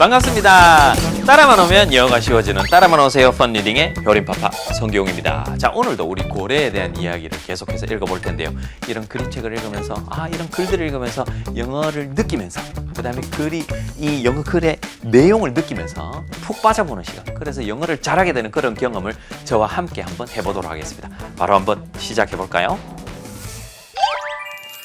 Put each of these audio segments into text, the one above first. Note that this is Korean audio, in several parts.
반갑습니다. 따라만 오면 영어가 쉬워지는 따라만 오세요 펀리딩의 별인파파 성기용입니다. 자, 오늘도 우리 고래에 대한 이야기를 계속해서 읽어볼 텐데요. 이런 그림책을 읽으면서 이런 글들을 읽으면서 영어를 느끼면서 그 다음에 이 영어 글의 내용을 느끼면서 푹 빠져보는 시간, 그래서 영어를 잘하게 되는 그런 경험을 저와 함께 한번 해보도록 하겠습니다. 바로 한번 시작해볼까요?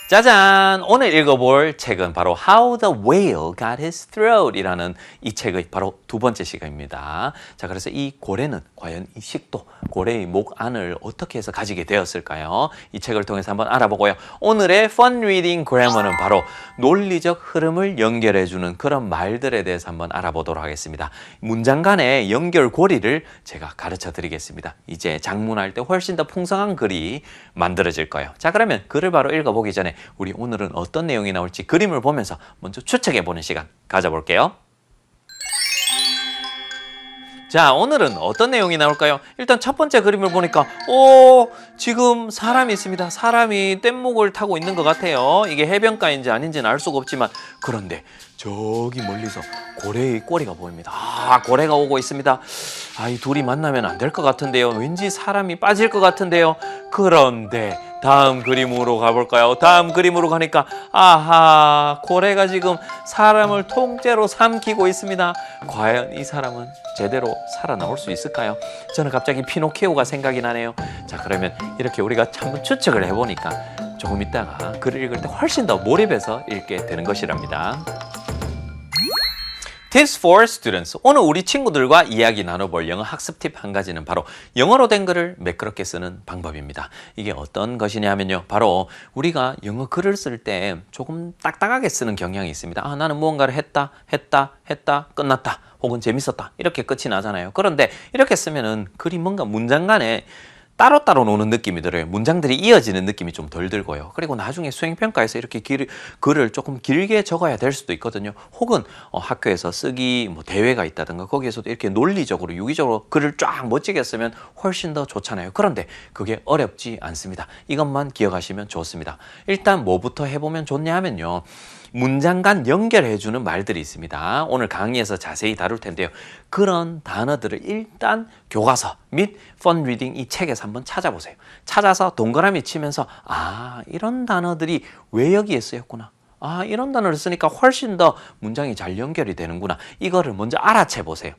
짜잔! 오늘 읽어볼 책은 바로 How the Whale Got His Throat 이라는 이 책의 바로 두 번째 시간입니다. 자, 그래서 이 고래는 과연 이 식도, 고래의 목 안을 어떻게 해서 가지게 되었을까요? 이 책을 통해서 한번 알아보고요. 오늘의 Fun Reading Grammar는 바로 논리적 흐름을 연결해주는 그런 말들에 대해서 한번 알아보도록 하겠습니다. 문장 간의 연결고리를 제가 가르쳐 드리겠습니다. 이제 작문할 때 훨씬 더 풍성한 글이 만들어질 거예요. 자, 그러면 글을 바로 읽어보기 전에 우리 오늘은 어떤 내용이 나올지 그림을 보면서 먼저 추측해보는 시간 가져볼게요. 자, 오늘은 어떤 내용이 나올까요? 일단 첫 번째 그림을 보니까 지금 사람이 있습니다. 사람이 뗏목을 타고 있는 것 같아요. 이게 해변가인지 아닌지는 알 수가 없지만, 그런데 저기 멀리서 고래의 꼬리가 보입니다. 고래가 오고 있습니다. 이 둘이 만나면 안 될 것 같은데요. 왠지 사람이 빠질 것 같은데요. 그런데 다음 그림으로 가볼까요? 다음 그림으로 가니까 고래가 지금 사람을 통째로 삼키고 있습니다. 과연 이 사람은 제대로 살아나올 수 있을까요? 저는 갑자기 피노키오가 생각이 나네요. 자, 그러면 이렇게 우리가 한번 추측을 해보니까 조금 있다가 글을 읽을 때 훨씬 더 몰입해서 읽게 되는 것이랍니다. Tips for students. 오늘 우리 친구들과 이야기 나눠볼 영어 학습 팁 한 가지는 바로 영어로 된 글을 매끄럽게 쓰는 방법입니다. 이게 어떤 것이냐 하면요, 바로 우리가 영어 글을 쓸 때 조금 딱딱하게 쓰는 경향이 있습니다. 나는 무언가를 했다, 끝났다, 혹은 재밌었다, 이렇게 끝이 나잖아요. 그런데 이렇게 쓰면은 글이 뭔가 문장 간에 따로따로 노는 느낌이 들어요. 문장들이 이어지는 느낌이 좀 덜 들고요. 그리고 나중에 수행평가에서 이렇게 글을 조금 길게 적어야 될 수도 있거든요. 혹은 학교에서 쓰기 대회가 있다든가 거기에서도 이렇게 논리적으로 유기적으로 글을 쫙 멋지게 쓰면 훨씬 더 좋잖아요. 그런데 그게 어렵지 않습니다. 이것만 기억하시면 좋습니다. 일단 뭐부터 해보면 좋냐 하면요, 문장 간 연결해주는 말들이 있습니다. 오늘 강의에서 자세히 다룰 텐데요. 그런 단어들을 일단 교과서 및 Fun Reading 이 책에서 한번 찾아보세요. 찾아서 동그라미 치면서 이런 단어들이 왜 여기에 쓰였구나. 이런 단어를 쓰니까 훨씬 더 문장이 잘 연결이 되는구나. 이거를 먼저 알아채 보세요.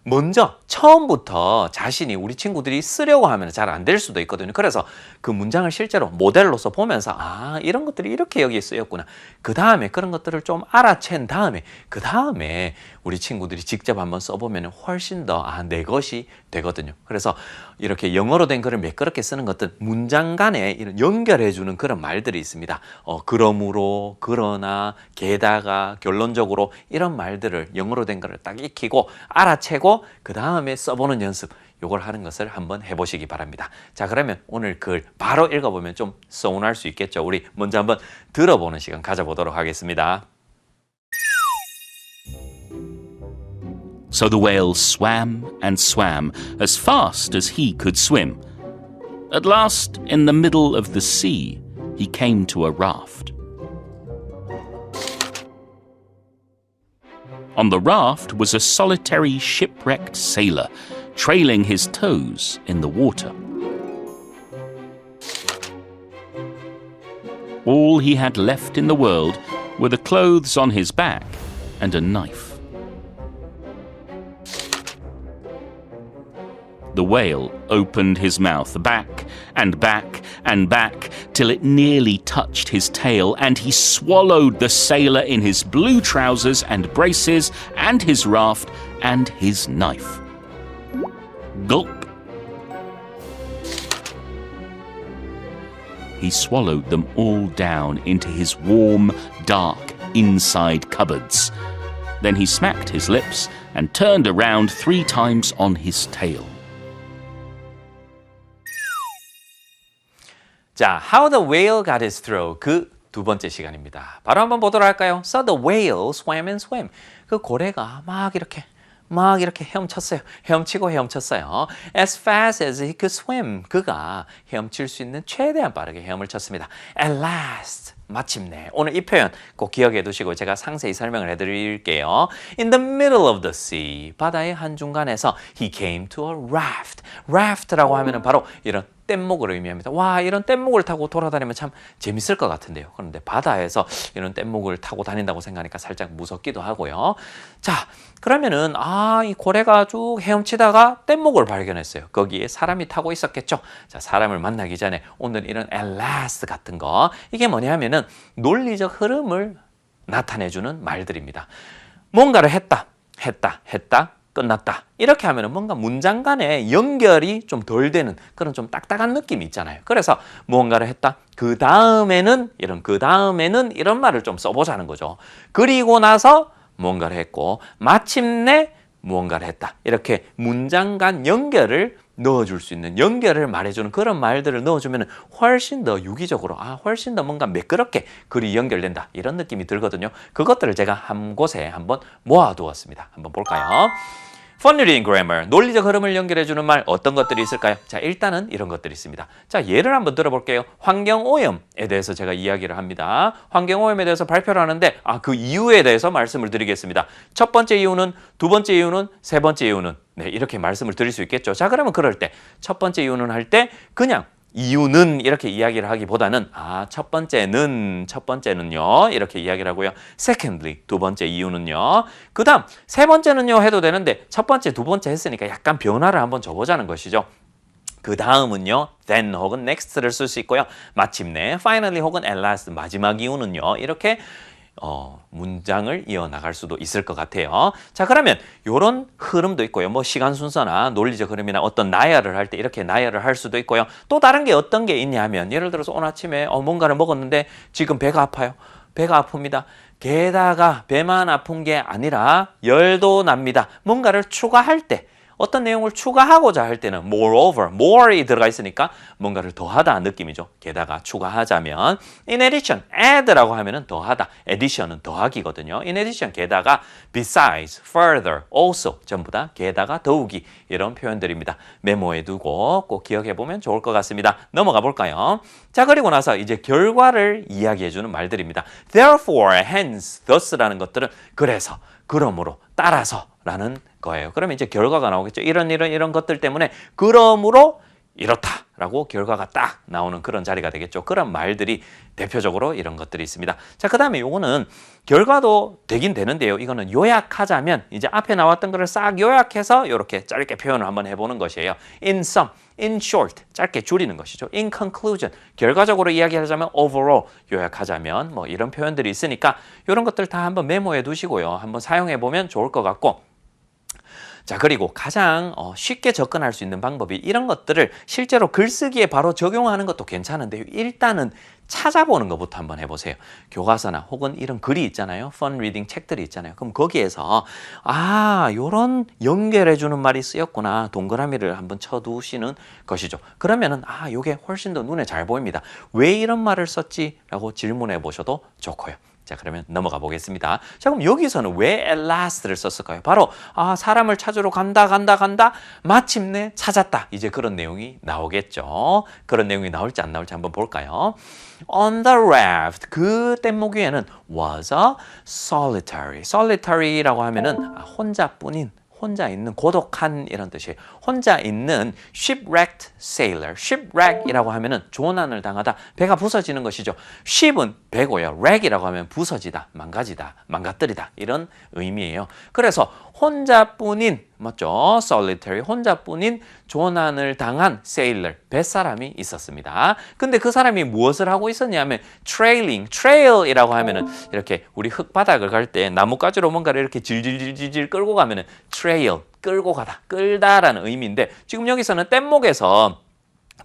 먼저 처음부터 자신이 우리 친구들이 쓰려고 하면 잘 안 될 수도 있거든요. 그래서 그 문장을 실제로 모델로서 보면서 이런 것들이 이렇게 여기에 쓰였구나. 그 다음에 그런 것들을 좀 알아챈 다음에 그 다음에 우리 친구들이 직접 한번 써보면 훨씬 더 내 것이 되거든요. 그래서 이렇게 영어로 된 글을 매끄럽게 쓰는 것들, 문장 간에 이런 연결해주는 그런 말들이 있습니다. 그러므로, 그러나, 게다가, 결론적으로 이런 말들을 영어로 된 글을 딱 익히고 알아채고 그 다음에 써보는 연습, 요걸 하는 것을 한번 해보시기 바랍니다. 자, 그러면 오늘 글 바로 읽어보면 좀 서운할 수 있겠죠. 우리 먼저 한번 들어보는 시간 가져보도록 하겠습니다. So the whale swam and swam as fast as he could swim. At last, in the middle of the sea, he came to a raft. On the raft was a solitary shipwrecked sailor, trailing his toes in the water. All he had left in the world were the clothes on his back and a knife. The whale opened his mouth back and back and back till it nearly touched his tail, and he swallowed the sailor in his blue trousers and braces and his raft and his knife. Gulp! He swallowed them all down into his warm, dark inside cupboards. Then he smacked his lips and turned around 3 times on his tail. 자, How the Whale Got His Throat, 그 두 번째 시간입니다. 바로 한번 보도록 할까요? So the whale swam and swam. 그 고래가 막 이렇게 막 이렇게 헤엄쳤어요. 헤엄치고 헤엄쳤어요. As fast as he could swim. 그가 헤엄칠 수 있는 최대한 빠르게 헤엄을 쳤습니다. At last. 마침내. 오늘 이 표현 꼭 기억해 두시고 제가 상세히 설명을 해드릴게요. In the middle of the sea. 바다의 한중간에서 he came to a raft. raft라고 하면은 바로 이런 뗏목을 의미합니다. 와, 이런 뗏목을 타고 돌아다니면 참 재밌을 것 같은데요. 그런데 바다에서 이런 뗏목을 타고 다닌다고 생각하니까 살짝 무섭기도 하고요. 자, 그러면은 이 고래가 쭉 헤엄치다가 뗏목을 발견했어요. 거기에 사람이 타고 있었겠죠. 자, 사람을 만나기 전에 오늘 이런 at last 같은 거, 이게 뭐냐면은 논리적 흐름을 나타내주는 말들입니다. 뭔가를 했다, 끝났다. 이렇게 하면 뭔가 문장 간의 연결이 좀 덜 되는 그런 좀 딱딱한 느낌이 있잖아요. 그래서 무언가를 했다. 그 다음에는 이런 말을 좀 써보자는 거죠. 그리고 나서 무언가를 했고 마침내 무언가를 했다. 이렇게 문장 간 연결을 넣어줄 수 있는, 연결을 말해주는 그런 말들을 넣어주면 훨씬 더 유기적으로, 훨씬 더 뭔가 매끄럽게 글이 연결된다. 이런 느낌이 들거든요. 그것들을 제가 한 곳에 한번 모아두었습니다. 한번 볼까요? Fun reading grammar, 논리적 흐름을 연결해주는 말 어떤 것들이 있을까요? 자, 일단은 이런 것들이 있습니다. 자, 예를 한번 들어볼게요. 환경오염에 대해서 제가 이야기를 합니다. 환경오염에 대해서 발표를 하는데 그 이유에 대해서 말씀을 드리겠습니다. 첫 번째 이유는, 두 번째 이유는, 세 번째 이유는, 네, 이렇게 말씀을 드릴 수 있겠죠. 자, 그러면 그럴 때 첫 번째 이유는 할 때 그냥 이유는 이렇게 이야기를 하기보다는 첫 번째는요 이렇게 이야기를 하고요. Secondly, 두 번째 이유는요. 그 다음 세 번째는요 해도 되는데 첫 번째, 두 번째 했으니까 약간 변화를 한번 줘보자는 것이죠. 그 다음은요, then 혹은 next를 쓸 수 있고요. 마침내, finally 혹은 at last, 마지막 이유는요. 이렇게 문장을 이어나갈 수도 있을 것 같아요. 자, 그러면 이런 흐름도 있고요. 뭐 시간 순서나 논리적 흐름이나 어떤 나열을 할 때 이렇게 나열을 할 수도 있고요. 또 다른 게 어떤 게 있냐 하면 예를 들어서 오늘 아침에 뭔가를 먹었는데 지금 배가 아파요. 배가 아픕니다. 게다가 배만 아픈 게 아니라 열도 납니다. 뭔가를 추가할 때, 어떤 내용을 추가하고자 할 때는 moreover, more이 들어가 있으니까 뭔가를 더하다 느낌이죠. 게다가 추가하자면 in addition, add라고 하면은 더하다, addition은 더하기거든요. in addition, 게다가 besides, further, also 전부 다 게다가 더욱이 이런 표현들입니다. 메모해 두고 꼭 기억해 보면 좋을 것 같습니다. 넘어가 볼까요? 자, 그리고 나서 이제 결과를 이야기해 주는 말들입니다. Therefore, hence, thus라는 것들은 그래서, 그러므로, 따라서 라는 거예요. 그러면 이제 결과가 나오겠죠. 이런 것들 때문에 그러므로 이렇다라고 결과가 딱 나오는 그런 자리가 되겠죠. 그런 말들이 대표적으로 이런 것들이 있습니다. 자, 그 다음에 요거는 결과도 되긴 되는데요. 이거는 요약하자면 이제 앞에 나왔던 거를 싹 요약해서 이렇게 짧게 표현을 한번 해보는 것이에요. In sum, in short, 짧게 줄이는 것이죠. In conclusion, 결과적으로 이야기하자면 overall, 요약하자면 뭐 이런 표현들이 있으니까 이런 것들 다 한번 메모해 두시고요. 한번 사용해 보면 좋을 것 같고, 자, 그리고 가장 쉽게 접근할 수 있는 방법이 이런 것들을 실제로 글쓰기에 바로 적용하는 것도 괜찮은데요. 일단은 찾아보는 것부터 한번 해보세요. 교과서나 혹은 이런 글이 있잖아요. Fun reading 책들이 있잖아요. 그럼 거기에서 요런 연결해주는 말이 쓰였구나. 동그라미를 한번 쳐두시는 것이죠. 그러면은 요게 훨씬 더 눈에 잘 보입니다. 왜 이런 말을 썼지? 라고 질문해 보셔도 좋고요. 자, 그러면 넘어가 보겠습니다. 자, 그럼 여기서는 왜 at last를 썼을까요? 바로 사람을 찾으러 간다 마침내 찾았다. 이제 그런 내용이 나오겠죠. 그런 내용이 나올지 안 나올지 한번 볼까요? On the raft, 그 뗏목 위에는 was a solitary. solitary라고 하면은 혼자 있는 고독한 이런 뜻이에요. 혼자 있는 shipwrecked sailor. shipwreck이라고 하면은 조난을 당하다, 배가 부서지는 것이죠. ship은 배고요. wreck이라고 하면 부서지다, 망가뜨리다 이런 의미예요. 그래서 혼자뿐인, 맞죠? solitary, 혼자뿐인 조난을 당한 sailor, 뱃사람이 있었습니다. 근데 그 사람이 무엇을 하고 있었냐면 trailing, trail이라고 하면은 이렇게 우리 흙바닥을 갈 때 나뭇가지로 뭔가를 이렇게 질질질질 끌고 가면은 trail, 끌고 가다, 끌다라는 의미인데 지금 여기서는 뗏목에서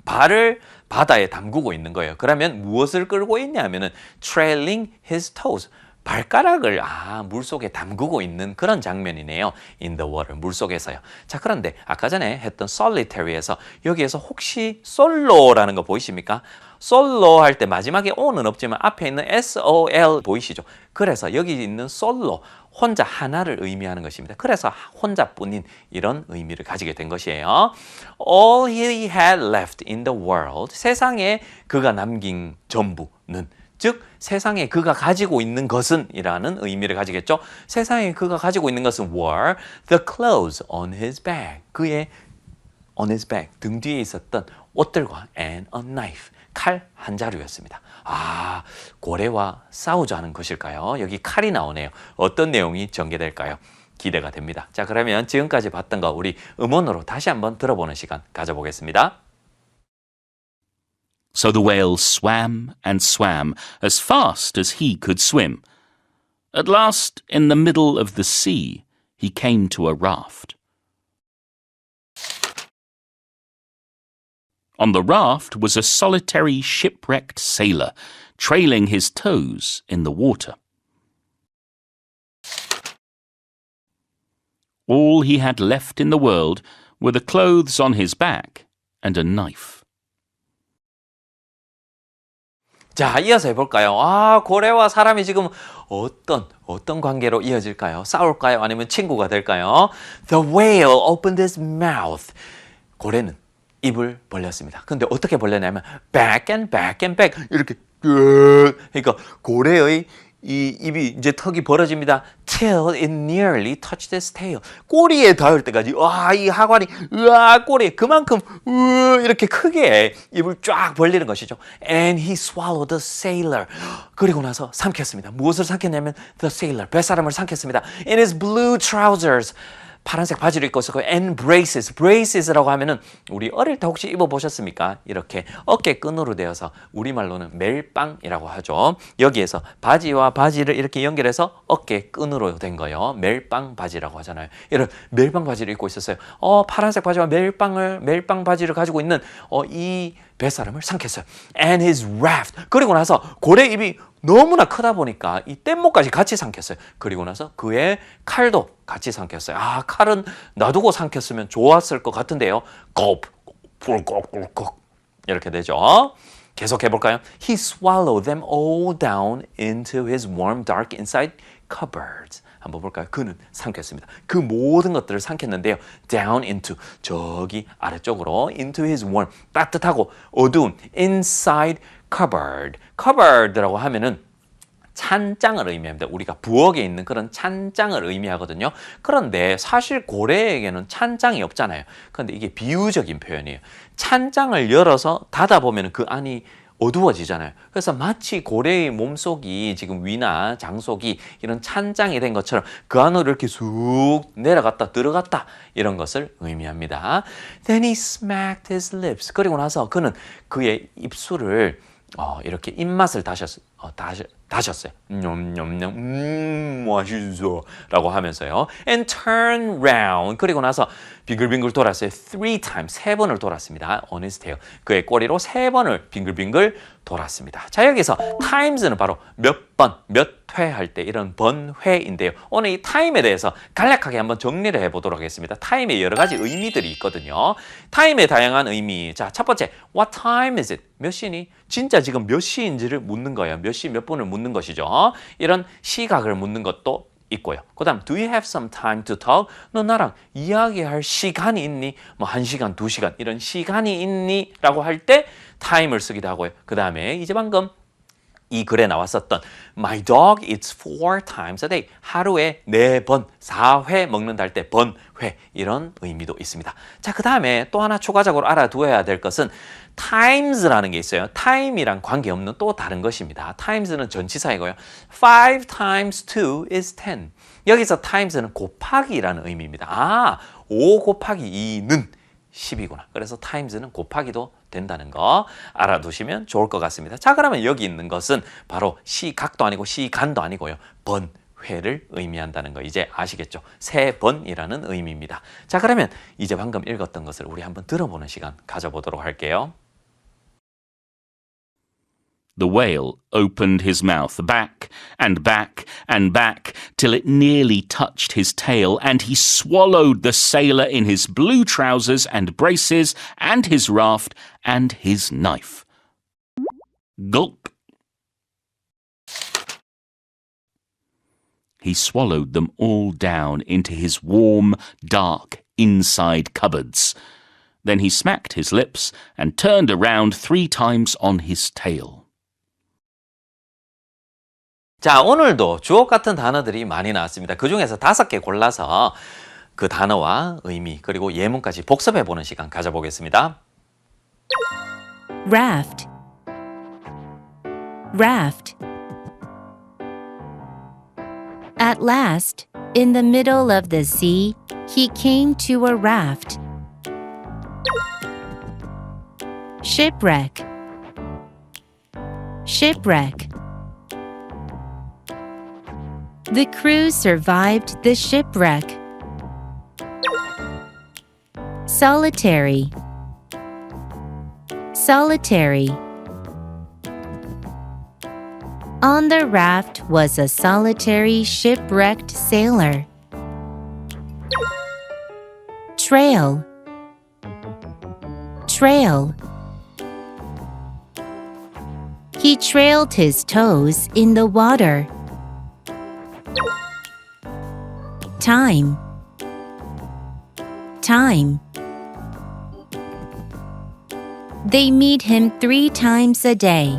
발을 바다에 담그고 있는 거예요. 그러면 무엇을 끌고 있냐면은 trailing his toes, 발가락을 물속에 담그고 있는 그런 장면이네요. In the water, 물속에서요. 자, 그런데 아까 전에 했던 solitary에서 여기에서 혹시 솔로라는 거 보이십니까? 솔로 할 때 마지막에 O는 없지만 앞에 있는 SOL 보이시죠? 그래서 여기 있는 솔로, 혼자 하나를 의미하는 것입니다. 그래서 혼자뿐인 이런 의미를 가지게 된 것이에요. All he had left in the world, 세상에 그가 남긴 전부는, 즉 세상에 그가 가지고 있는 것은 이라는 의미를 가지겠죠. 세상에 그가 가지고 있는 것은 were the clothes on his back, 그의 on his back, 등 뒤에 있었던 옷들과 and a knife, 칼 한 자루였습니다. 아, 고래와 싸우자는 것일까요? 여기 칼이 나오네요. 어떤 내용이 전개될까요? 기대가 됩니다. 자, 그러면 지금까지 봤던 거 우리 음원으로 다시 한번 들어보는 시간 가져보겠습니다. So the whale swam and swam as fast as he could swim. At last, in the middle of the sea, he came to a raft. On the raft was a solitary shipwrecked sailor, trailing his toes in the water. All he had left in the world were the clothes on his back and a knife. 자, 이어서 해볼까요? 아, 고래와 사람이 지금 어떤 관계로 이어질까요? 싸울까요? 아니면 친구가 될까요? The whale opened his mouth. 고래는 입을 벌렸습니다. 근데 어떻게 벌렸냐면 back and back and back 이렇게 그러니까 고래의 이 입이 이제 턱이 벌어집니다. Till it nearly touched his tail. 꼬리에 닿을 때까지 이 하관이 꼬리에 그만큼 이렇게 크게 입을 쫙 벌리는 것이죠. And he swallowed the sailor. 그리고 나서 삼켰습니다. 무엇을 삼켰냐면 the sailor, 뱃사람을 삼켰습니다. In his blue trousers. 파란색 바지를 입고 있었고 and braces, braces라고 하면은 우리 어릴 때 혹시 입어보셨습니까? 이렇게 어깨끈으로 되어서 우리말로는 멜빵이라고 하죠. 여기에서 바지와 바지를 이렇게 연결해서 어깨끈으로 된 거예요. 멜빵 바지라고 하잖아요. 이런 멜빵 바지를 입고 있었어요. 파란색 바지와 멜빵 바지를 가지고 있는 이 뱃사람을 삼켰어요. And his raft. 그리고 나서 고래 입이 너무나 크다 보니까 이 뗏목까지 같이 삼켰어요. 그리고 나서 그의 칼도 같이 삼켰어요. 아, 칼은 놔두고 삼켰으면 좋았을 것 같은데요. 꿀꺽꿀꺽 이렇게 되죠. 계속 해볼까요? He swallowed them all down into his warm, dark inside cupboards. 한번 볼까요? 그는 삼켰습니다. 그 모든 것들을 삼켰는데요. Down into, 저기 아래쪽으로 into his warm, 따뜻하고 어두운 inside cupboard. cupboard라고 하면은 찬장을 의미합니다. 우리가 부엌에 있는 그런 찬장을 의미하거든요. 그런데 사실 고래에게는 찬장이 없잖아요. 그런데 이게 비유적인 표현이에요. 찬장을 열어서 닫아보면 그 안이 어두워지잖아요. 그래서 마치 고래의 몸속이 지금 위나 장속이 이런 찬장이 된 것처럼 그 안으로 이렇게 쑥 내려갔다 들어갔다 이런 것을 의미합니다. Then he smacked his lips. 그리고 나서 그는 그의 입술을 이렇게 입맛을 다셨어요. 맛있어 라고 하면서요. And turn round. 그리고 나서 빙글빙글 돌았어요. 3 번을 돌았습니다. On his tail. 그의 꼬리로 3번을 빙글빙글 돌았습니다. 자, 여기서 times는 바로 몇 번, 몇 회 할 때 이런 번회인데요. 오늘 이 time에 대해서 간략하게 한번 정리를 해보도록 하겠습니다. time에 여러 가지 의미들이 있거든요. time의 다양한 의미. 자, 첫 번째, what time is it? 몇 시니? 진짜 지금 몇 시인지를 묻는 거예요. 몇 시 몇 분을 묻는 것이죠. 이런 시각을 묻는 것도 있고요. 그 다음, do you have some time to talk? 너 나랑 이야기할 시간이 있니? 뭐 1시간, 2시간 이런 시간이 있니? 라고 할 때 time을 쓰기도 하고요. 그 다음에 이제 방금 이 글에 나왔었던 My dog eats 4 times a day. 하루에 4번, 4회 먹는다 할 때 번회 이런 의미도 있습니다. 자, 그 다음에 또 하나 추가적으로 알아두어야 될 것은 times라는 게 있어요. time이랑 관계없는 또 다른 것입니다. times는 전치사이고요. 5 times 2 is 10. 여기서 times는 곱하기라는 의미입니다. 5 곱하기 2는 10이구나. 그래서 times는 곱하기도 된다는 거 알아두시면 좋을 것 같습니다. 자, 그러면 여기 있는 것은 바로 시각도 아니고 시간도 아니고요. 번회를 의미한다는 거 이제 아시겠죠? 3번이라는 의미입니다. 자, 그러면 이제 방금 읽었던 것을 우리 한번 들어보는 시간 가져보도록 할게요. The whale opened his mouth back and back and back till it nearly touched his tail, and he swallowed the sailor in his blue trousers and braces and his raft and his knife. Gulp. He swallowed them all down into his warm, dark, inside cupboards. Then he smacked his lips and turned around 3 times on his tail. 자, 오늘도 주옥 같은 단어들이 많이 나왔습니다. 그 중에서 5개 골라서 그 단어와 의미 그리고 예문까지 복습해보는 시간 가져보겠습니다. Raft. Raft. At last, in the middle of the sea, he came to a raft. Shipwreck. Shipwreck. The crew survived the shipwreck. Solitary. Solitary. On the raft was a solitary shipwrecked sailor. Trail. Trail. He trailed his toes in the water. Time. Time. They meet him 3 times a day.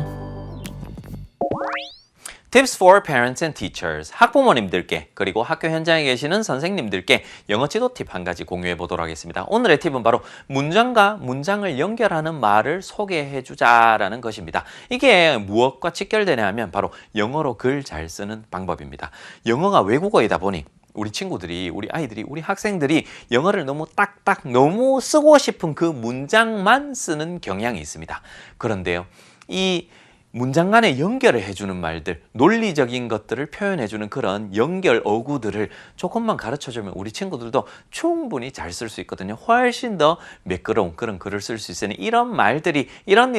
Tips for parents and teachers. 학부모님들께 그리고 학교 현장에 계시는 선생님들께 영어 지도 팁 한 가지 공유해 보도록 하겠습니다. 오늘의 팁은 바로 문장과 문장을 연결하는 말을 소개해 주자라는 것입니다. 이게 무엇과 직결되냐 하면 바로 영어로 글 잘 쓰는 방법입니다. 영어가 외국어이다 보니 우리 친구들이, 우리 아이들이, 우리 학생들이 영어를 너무 딱딱 너무 쓰고 싶은 그 문장만 쓰는 경향이 있습니다. 그런데요, 이 문장 간에 연결을 해주는 말들, 논리적인 것들을 표현해주는 그런 연결 어구들을 조금만 가르쳐주면 우리 친구들도 충분히 잘 쓸 수 있거든요. 훨씬 더 매끄러운 그런 글을 쓸 수 있으니 이런 말들이 이런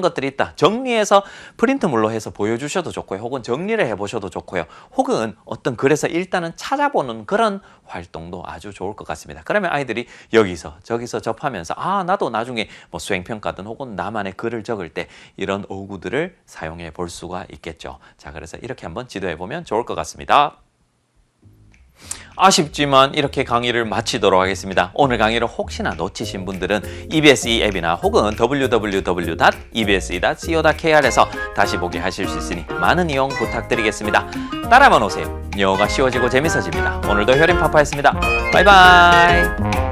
것들이 있다. 정리해서 프린트물로 해서 보여주셔도 좋고요. 혹은 정리를 해보셔도 좋고요. 혹은 어떤 글에서 일단은 찾아보는 그런 활동도 아주 좋을 것 같습니다. 그러면 아이들이 여기서 저기서 접하면서 아, 나도 나중에 뭐 수행평가든 혹은 나만의 글을 적을 때 이런 어구들을 사용해 볼 수가 있겠죠. 자, 그래서 이렇게 한번 지도해 보면 좋을 것 같습니다. 아쉽지만 이렇게 강의를 마치도록 하겠습니다. 오늘 강의를 혹시나 놓치신 분들은 EBS 앱이나 혹은 www.ebse.co.kr에서 다시 보기 하실 수 있으니 많은 이용 부탁드리겠습니다. 따라만 오세요. 영어가 쉬워지고 재밌어집니다. 오늘도 효린파파였습니다. 바이바이.